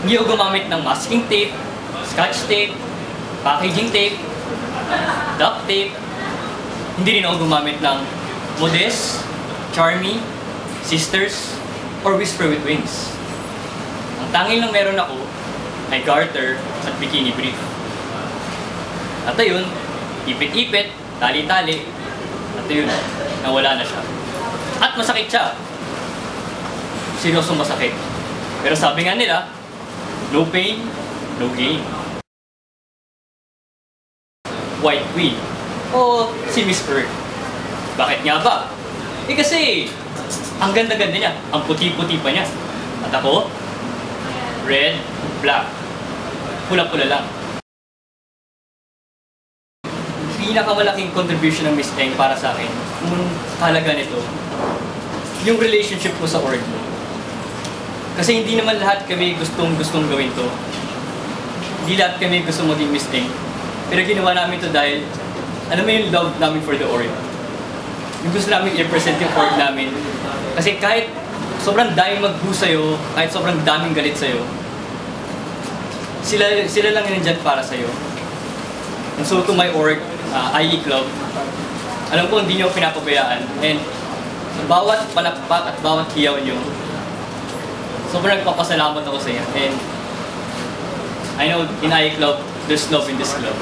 Hindi ako gumamit ng masking tape, scotch tape, packaging tape, duct tape. Hindi rin ako gumamit ng Modest, Charmy, Sisters, or Whisper with Wings. Ang tanging lang meron ako ay garter at bikini brief. At ayun, ipit-ipit, tali-tali, at ayun, nawala na siya. At masakit siya. Seryosong masakit. Pero sabi nga nila, no pain, no gain. White Queen o si Miss Earth. Bakit nga ba? Kasi ang ganda-ganda niya, ang puti-puti pa niya. At ako, red, black, pula-pula lang. Pinakamalaking contribution ng Miss Eng para sa akin, kung halaga nito, yung relationship ko sa org mo. Kasi hindi naman lahat kami gustong gawin to. Hindi lahat kami gusto maging Miss Eng. Pero ginawa namin to dahil, alam mo yung love namin for the org. Yung gusto namin i-represent yung org namin. Kasi kahit sobrang daming mag-boo sa'yo, kahit sobrang daming galit sa'yo, sila lang nandyan para sa'yo. And so to my org, IE Club, alam ko hindi nyo pinapabayaan. And sa bawat palakpak at bawat hiyaw nyo, sobrang nagpapasalamat ako sa inyo. And I know in IE Club, there's love in this club.